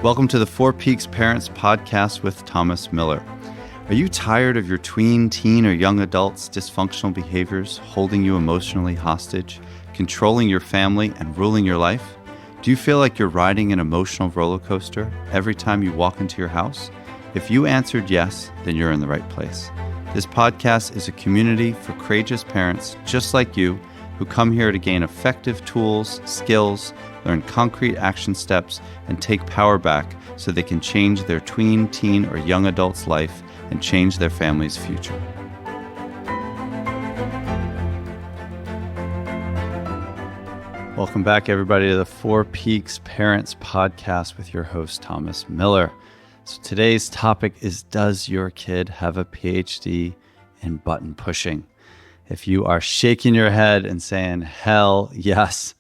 Welcome to the Four Peaks Parents Podcast with Thomas Miller. Are you tired of your tween, teen, or young adults' dysfunctional behaviors holding you emotionally hostage, controlling your family, and ruling your life? Do you feel like you're riding an emotional roller coaster every time you walk into your house? If you answered yes, then you're in the right place. This podcast is a community for courageous parents just like you who come here to gain effective tools, skills, learn concrete action steps, and take power back so they can change their tween, teen, or young adult's life and change their family's future. Welcome back, everybody, to the Four Peaks Parents Podcast with your host, Thomas Miller. So today's topic is, does your kid have a PhD in button pushing? If you are shaking your head and saying, hell yes,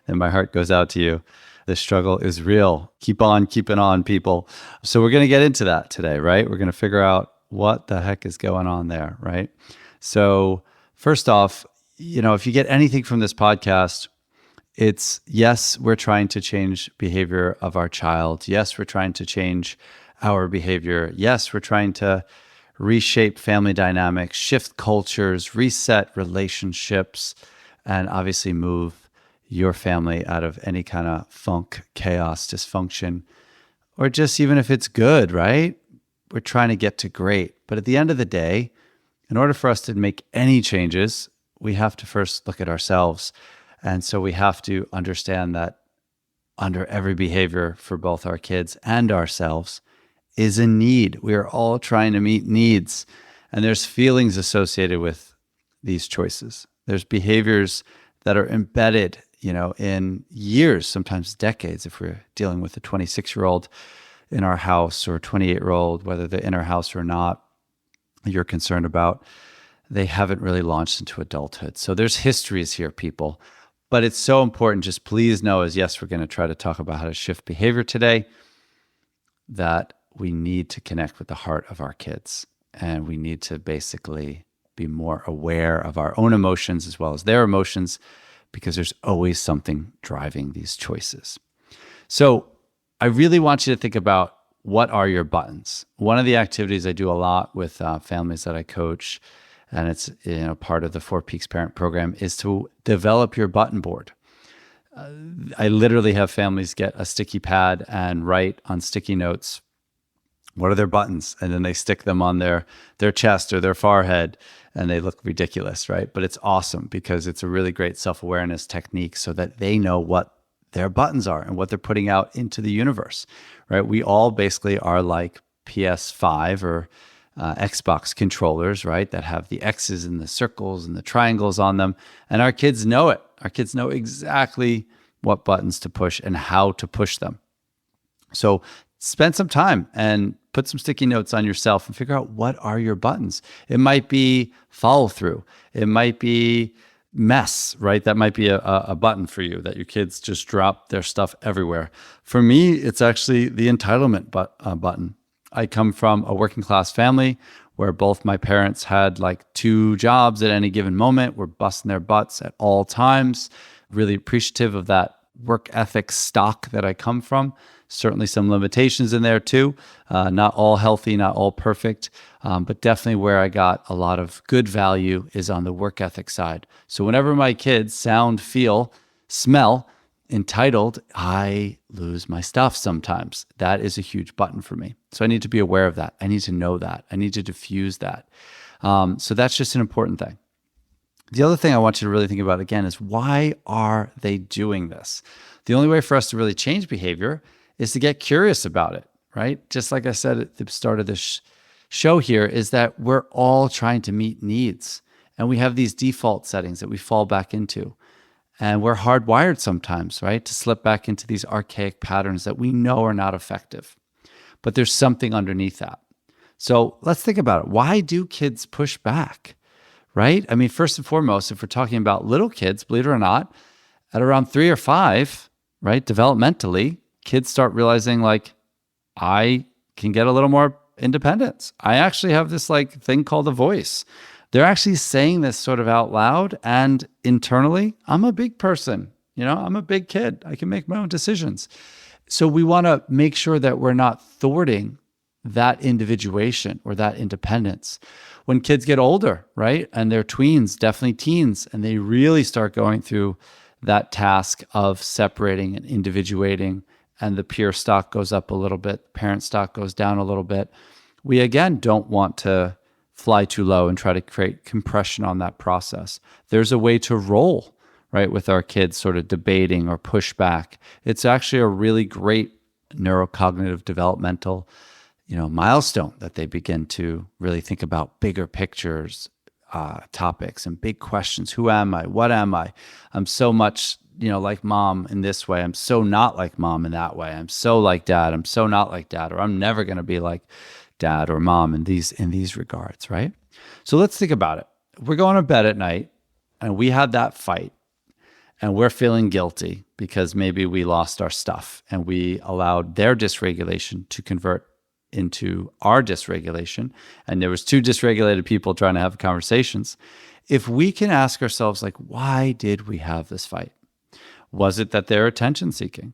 then my heart goes out to you. The struggle is real. Keep on keeping on, people. So we're going to get into that today, right? We're going to figure out what the heck is going on there, right? So first off, if you get anything from this podcast, it's yes, we're trying to change behavior of our child. Yes, we're trying to change our behavior. Yes, we're trying to reshape family dynamics, shift cultures, reset relationships, and obviously move your family out of any kind of funk, chaos, dysfunction, or just even if it's good, right? We're trying to get to great. But at the end of the day, in order for us to make any changes, we have to first look at ourselves. And so we have to understand that under every behavior for both our kids and ourselves is a need. We are all trying to meet needs, and there's feelings associated with these choices. There's behaviors that are embedded, in years, sometimes decades, if we're dealing with a 26-year-old in our house or a 28-year-old, whether they're in our house or not, you're concerned about, they haven't really launched into adulthood. So there's histories here, people. But it's so important, just please know, as yes, we're going to try to talk about how to shift behavior today, that we need to connect with the heart of our kids. And we need to basically be more aware of our own emotions as well as their emotions, because there's always something driving these choices. So I really want you to think about, what are your buttons? One of the activities I do a lot with families that I coach, and it's part of the Four Peaks Parent Program, is to develop your button board. I literally have families get a sticky pad and write on sticky notes, what are their buttons? And then they stick them on their chest or their forehead, and they look ridiculous, right? But it's awesome because it's a really great self-awareness technique so that they know what their buttons are and what they're putting out into the universe, right? We all basically are like PS5 or Xbox controllers, right? That have the X's and the circles and the triangles on them. And our kids know it. Our kids know exactly what buttons to push and how to push them. So spend some time and put some sticky notes on yourself and figure out, what are your buttons? It might be follow through. It might be mess, right? That might be a button for you, that your kids just drop their stuff everywhere. For me, it's actually the entitlement button. I come from a working class family where both my parents had like 2 jobs at any given moment. We're busting their butts at all times. Really appreciative of that work ethic stock that I come from. Certainly some limitations in there too. Not all healthy, not all perfect, but definitely where I got a lot of good value is on the work ethic side. So whenever my kids sound, feel, smell entitled, I lose my stuff sometimes. That is a huge button for me. So I need to be aware of that. I need to know that. I need to diffuse that. So that's just an important thing. The other thing I want you to really think about again is, why are they doing this? The only way for us to really change behavior is to get curious about it, right? Just like I said at the start of this show here, is that we're all trying to meet needs. And we have these default settings that we fall back into. And we're hardwired sometimes, right, to slip back into these archaic patterns that we know are not effective. But there's something underneath that. So let's think about it. Why do kids push back, right? I mean, first and foremost, if we're talking about little kids, believe it or not, at around 3 or 5, right, developmentally, kids start realizing, like, I can get a little more independence. I actually have this thing called a voice. They're actually saying this sort of out loud, and internally, I'm a big person. I'm a big kid. I can make my own decisions. So we want to make sure that we're not thwarting that individuation or that independence. When kids get older, right, and they're tweens, definitely teens, and they really start going through that task of separating and individuating, and the peer stock goes up a little bit, parent stock goes down a little bit, we again don't want to fly too low and try to create compression on that process. There's a way to roll, right, with our kids sort of debating or pushback. It's actually a really great neurocognitive developmental milestone that they begin to really think about bigger pictures, topics and big questions. Who am I? What am I? I'm so much, like mom in this way. I'm so not like mom in that way. I'm so like dad. I'm so not like dad, or I'm never going to be like dad or mom in these regards, right? So let's think about it. We're going to bed at night and we had that fight and we're feeling guilty because maybe we lost our stuff and we allowed their dysregulation to convert into our dysregulation, and there was two dysregulated people trying to have conversations. If we can ask ourselves, like, why did we have this fight? Was it that they're attention seeking?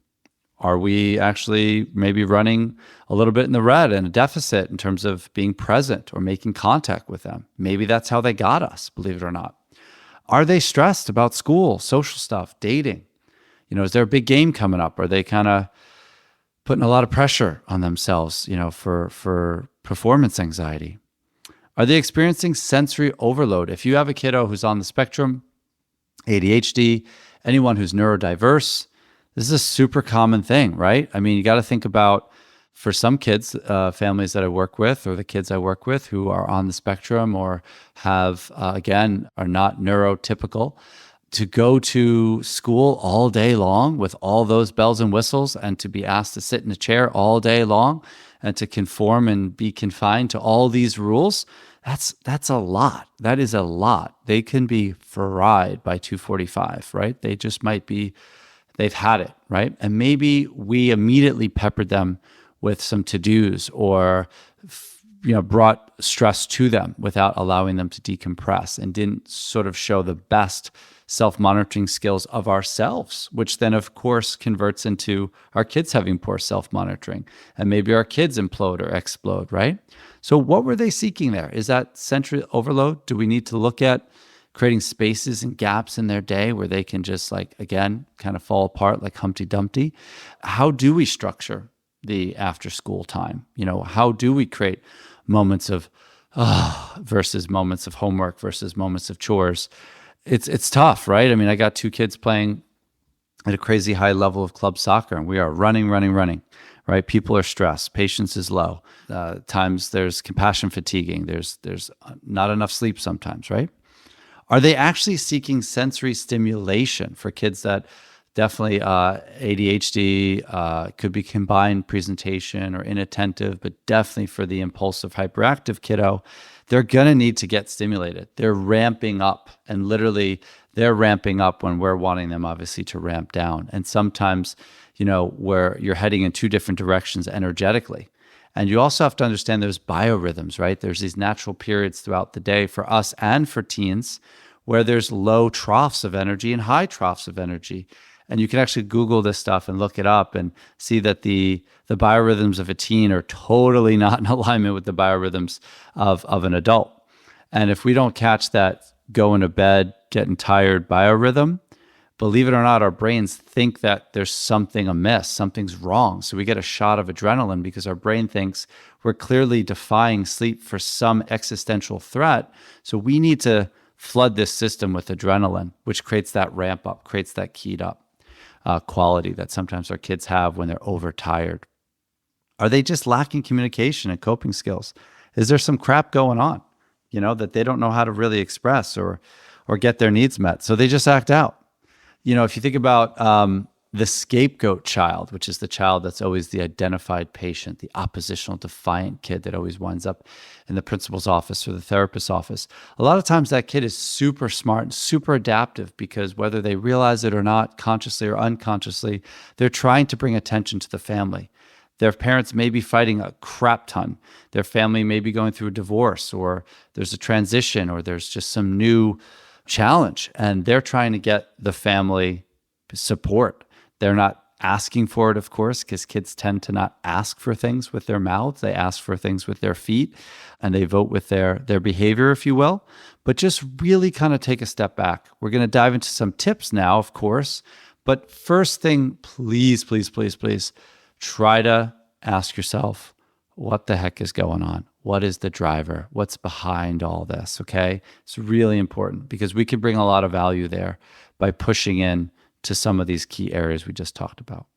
Are we actually maybe running a little bit in the red and a deficit in terms of being present or making contact with them? Maybe that's how they got us, believe it or not. Are they stressed about school, social stuff, dating? Is there a big game coming up? Are they kind of putting a lot of pressure on themselves, for performance anxiety? Are they experiencing sensory overload? If you have a kiddo who's on the spectrum, ADHD, anyone who's neurodiverse, this is a super common thing, right? I mean, you got to think about, for some kids, families that I work with, or the kids I work with who are on the spectrum or have, again, are not neurotypical, to go to school all day long with all those bells and whistles and to be asked to sit in a chair all day long and to conform and be confined to all these rules, that's a lot. That is a lot. They can be fried by 2:45, right? They just might be, they've had it, right? And maybe we immediately peppered them with some to-dos or brought stress to them without allowing them to decompress, and didn't sort of show the best self-monitoring skills of ourselves, which then of course converts into our kids having poor self-monitoring, and maybe our kids implode or explode, right? So what were they seeking there? Is that sensory overload? Do we need to look at creating spaces and gaps in their day where they can just, like, again, kind of fall apart like Humpty Dumpty? How do we structure the after school time? How do we create moments of versus moments of homework versus moments of chores? It's tough, right? I mean, I got two kids playing at a crazy high level of club soccer, and we are running, right? People are stressed. Patience is low. Times there's compassion fatiguing. There's not enough sleep sometimes, right? Are they actually seeking sensory stimulation? For kids that definitely ADHD, could be combined presentation or inattentive, but definitely for the impulsive hyperactive kiddo, they're going to need to get stimulated. They're ramping up, and literally they're ramping up when we're wanting them obviously to ramp down. And sometimes, where you're heading in two different directions energetically. And you also have to understand there's biorhythms, right? There's these natural periods throughout the day for us and for teens where there's low troughs of energy and high troughs of energy. And you can actually Google this stuff and look it up and see that the biorhythms of a teen are totally not in alignment with the biorhythms of an adult. And if we don't catch that going to bed, getting tired biorhythm, believe it or not, our brains think that there's something amiss, something's wrong. So we get a shot of adrenaline because our brain thinks we're clearly defying sleep for some existential threat. So we need to flood this system with adrenaline, which creates that ramp up, creates that keyed up quality that sometimes our kids have when they're overtired. Are they just lacking communication and coping skills? Is there some crap going on, that they don't know how to really express or get their needs met? So they just act out. If you think about the scapegoat child, which is the child that's always the identified patient, the oppositional, defiant kid that always winds up in the principal's office or the therapist's office. A lot of times that kid is super smart and super adaptive because whether they realize it or not, consciously or unconsciously, they're trying to bring attention to the family. Their parents may be fighting a crap ton. Their family may be going through a divorce, or there's a transition, or there's just some new challenge, and they're trying to get the family support. They're not asking for it, of course, because kids tend to not ask for things with their mouths. They ask for things with their feet, and they vote with their behavior, if you will. But just really kind of take a step back. We're going to dive into some tips now, of course. But first thing, please, please, please, please, try to ask yourself, what the heck is going on? What is the driver? What's behind all this? Okay. It's really important because we can bring a lot of value there by pushing in to some of these key areas we just talked about.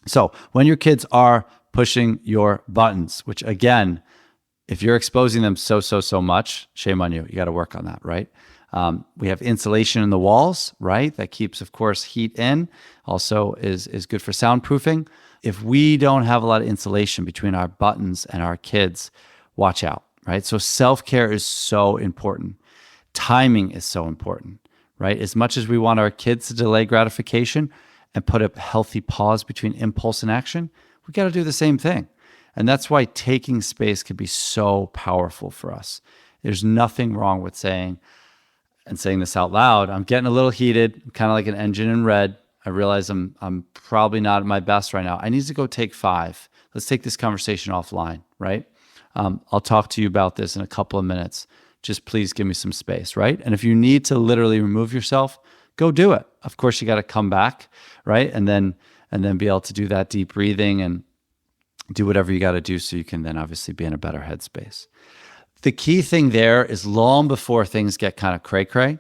So when your kids are pushing your buttons, which again, if you're exposing them so much, shame on you. You got to work on that, right? We have insulation in the walls, right? That keeps, of course, heat in. Also is good for soundproofing. If we don't have a lot of insulation between our buttons and our kids, watch out, right? So self-care is so important. Timing is so important, right? As much as we want our kids to delay gratification and put a healthy pause between impulse and action, we got to do the same thing. And that's why taking space can be so powerful for us. There's nothing wrong with saying this out loud, I'm getting a little heated. I'm kind of like an engine in red. I realize I'm probably not at my best right now. I need to go take 5. Let's take this conversation offline, right? I'll talk to you about this in a couple of minutes. Just please give me some space, right? And if you need to literally remove yourself, go do it. Of course, you got to come back, right? And then be able to do that deep breathing and do whatever you got to do so you can then obviously be in a better headspace. The key thing there is long before things get kind of cray-cray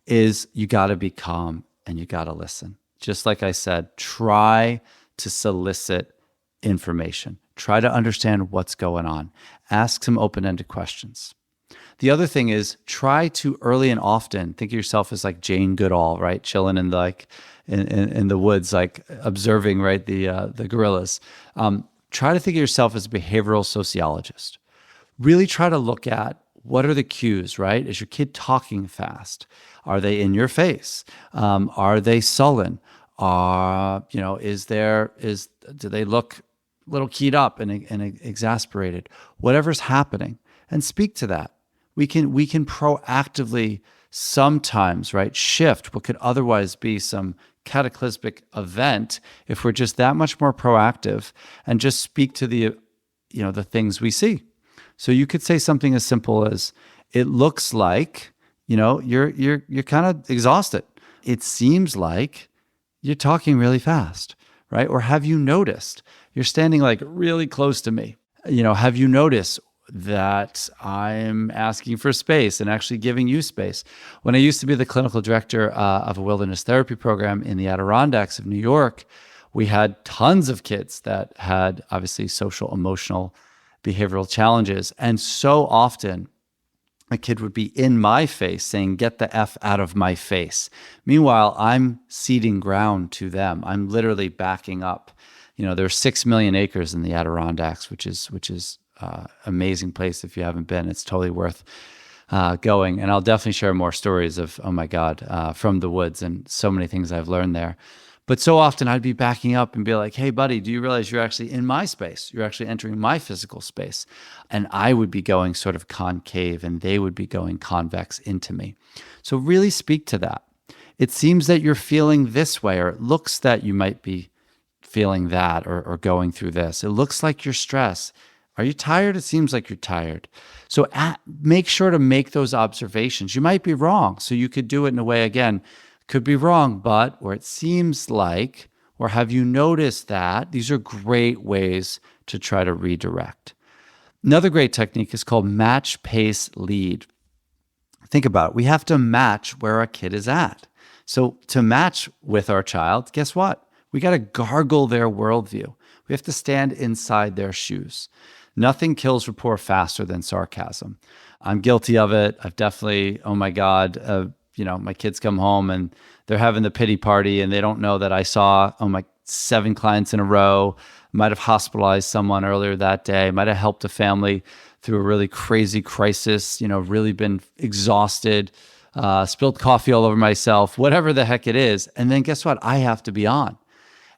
is you got to be calm and you got to listen. Just like I said, try to solicit information. Try to understand what's going on. Ask some open-ended questions. The other thing is try to early and often think of yourself as like Jane Goodall, right? Chilling in the woods, like observing, right, the gorillas. Try to think of yourself as a behavioral sociologist. Really try to look at what are the cues, right? Is your kid talking fast? Are they in your face? Are they sullen? Do they look a little keyed up and exasperated? Whatever's happening, and speak to that. We can proactively sometimes, right, shift what could otherwise be some cataclysmic event if we're just that much more proactive and just speak to the things we see. So you could say something as simple as, it looks like, you're kind of exhausted. It seems like you're talking really fast, right? Or have you noticed you're standing like really close to me? Have you noticed that I'm asking for space and actually giving you space? When I used to be the clinical director of a wilderness therapy program in the Adirondacks of New York, we had tons of kids that had obviously social, emotional, behavioral challenges. And so often a kid would be in my face saying, "Get the F out of my face." Meanwhile, I'm ceding ground to them. I'm literally backing up. There's 6 million acres in the Adirondacks, which is amazing place. If you haven't been, it's totally worth going. And I'll definitely share more stories of, oh my God, from the woods and so many things I've learned there. But so often I'd be backing up and be like, "Hey buddy, do you realize you're actually in my space? You're actually entering my physical space." And I would be going sort of concave and they would be going convex into me. So really speak to that. It seems that you're feeling this way, or it looks that you might be feeling that or going through this. It looks like you're stressed. Are you tired? It seems like you're tired. So make sure to make those observations. You might be wrong. So you could do it in a way, again, could be wrong, but where it seems like, or have you noticed that? These are great ways to try to redirect. Another great technique is called match, pace, lead. Think about it. We have to match where our kid is at. So to match with our child, guess what? We got to gargle their worldview. We have to stand inside their shoes. Nothing kills rapport faster than sarcasm. I'm guilty of it. I've definitely, oh my God, my kids come home and they're having the pity party and they don't know that I saw, 7 clients in a row, might have hospitalized someone earlier that day, might have helped a family through a really crazy crisis, really been exhausted, spilled coffee all over myself, whatever the heck it is. And then guess what? I have to be on.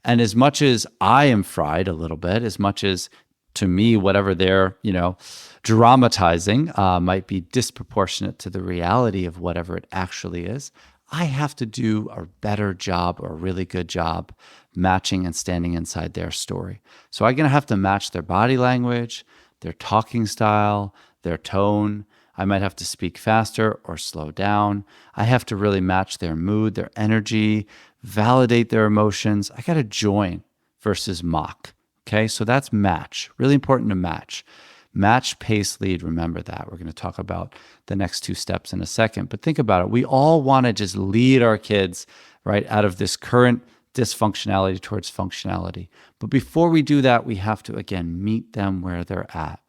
And as much as I am fried a little bit, as much as to me, whatever they're, dramatizing might be disproportionate to the reality of whatever it actually is, I have to do a better job or a really good job matching and standing inside their story. So I'm going to have to match their body language, their talking style, their tone. I might have to speak faster or slow down. I have to really match their mood, their energy, validate their emotions. I got to join versus mock. Okay, so that's match. Really important to match. Match, pace, lead. Remember that. We're going to talk about the next two steps in a second. But think about it. We all want to just lead our kids, right, out of this current dysfunctionality towards functionality. But before we do that, we have to, again, meet them where they're at.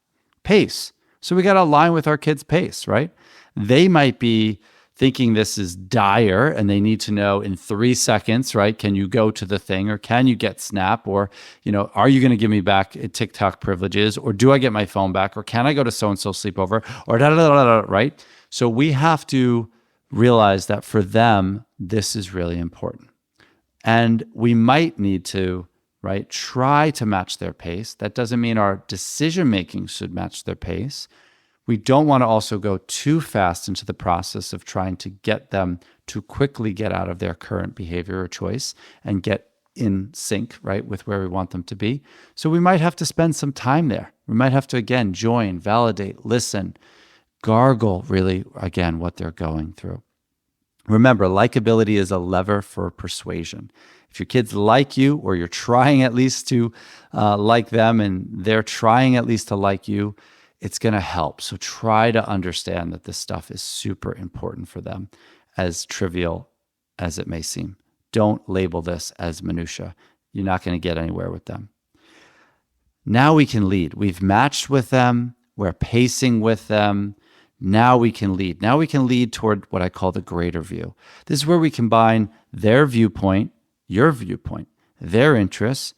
Pace. So we got to align with our kids' pace, right? They might be thinking this is dire and they need to know in 3 seconds, right? Can you go to the thing, or can you get Snap, or, are you going to give me back TikTok privileges, or do I get my phone back, or can I go to so-and-so sleepover, or right? So we have to realize that for them, this is really important. And we might need to, right, try to match their pace. That doesn't mean our decision-making should match their pace. We don't want to also go too fast into the process of trying to get them to quickly get out of their current behavior or choice and get in sync, right, with where we want them to be. So we might have to spend some time there. We might have to, again, join, validate, listen, gargle, really, again, what they're going through. Remember, likability is a lever for persuasion. If your kids like you, or you're trying at least to like them, and they're trying at least to like you, it's going to help. So try to understand that this stuff is super important for them, as trivial as it may seem. Don't label this as minutia. You're not going to get anywhere with them. Now we can lead. We've matched with them. We're pacing with them. Now we can lead. Now we can lead toward what I call the greater view. This is where we combine their viewpoint, your viewpoint, their interests,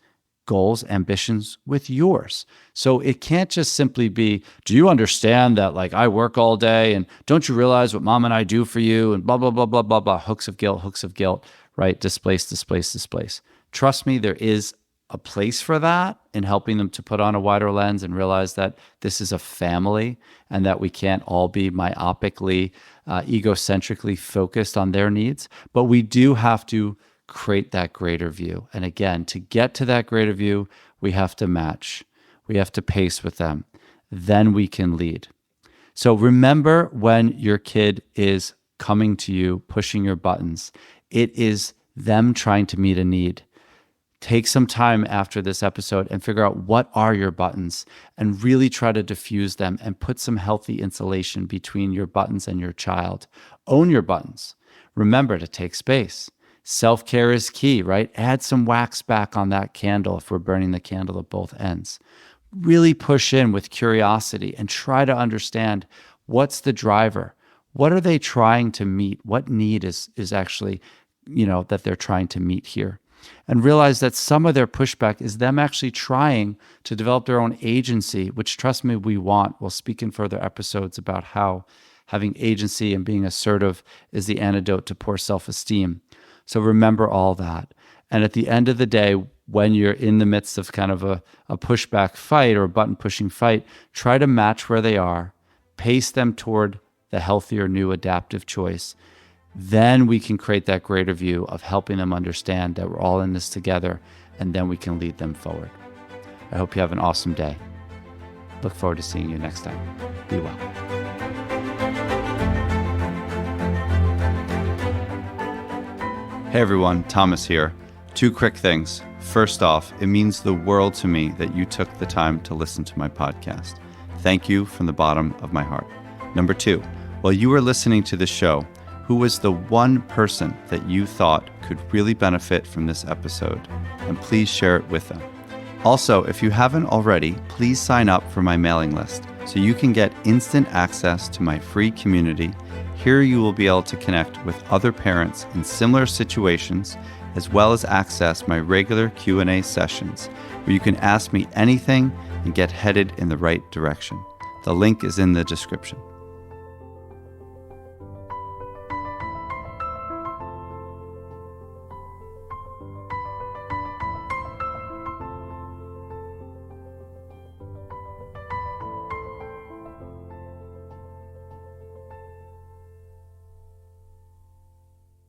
goals, ambitions with yours. So it can't just simply be, do you understand that, like, I work all day, and don't you realize what mom and I do for you, and blah, blah, blah, blah, blah, blah, hooks of guilt, right? Displace. Trust me, there is a place for that in helping them to put on a wider lens and realize that this is a family and that we can't all be myopically, egocentrically focused on their needs. But we do have to create that greater view. And again, to get to that greater view, we have to match. We have to pace with them. Then we can lead. So remember, when your kid is coming to you, pushing your buttons, it is them trying to meet a need. Take some time after this episode and figure out what are your buttons, and really try to diffuse them and put some healthy insulation between your buttons and your child. Own your buttons. Remember to take space. Self-care is key, right? Add some wax back on that candle if we're burning the candle at both ends. Really push in with curiosity and try to understand, what's the driver? What are they trying to meet? What need is actually, that they're trying to meet here? And realize that some of their pushback is them actually trying to develop their own agency, which, trust me, we want. We'll speak in further episodes about how having agency and being assertive is the antidote to poor self-esteem. So remember all that. And at the end of the day, when you're in the midst of kind of a pushback fight or a button pushing fight, try to match where they are, pace them toward the healthier, new adaptive choice. Then we can create that greater view of helping them understand that we're all in this together, and then we can lead them forward. I hope you have an awesome day. Look forward to seeing you next time. Be well. Hey everyone, Thomas here. 2 quick things. First off, it means the world to me that you took the time to listen to my podcast. Thank you from the bottom of my heart. Number 2, while you were listening to this show, who was the one person that you thought could really benefit from this episode? And please share it with them. Also, if you haven't already, please sign up for my mailing list so you can get instant access to my free community. Here you will be able to connect with other parents in similar situations, as well as access my regular Q&A sessions where you can ask me anything and get headed in the right direction. The link is in the description.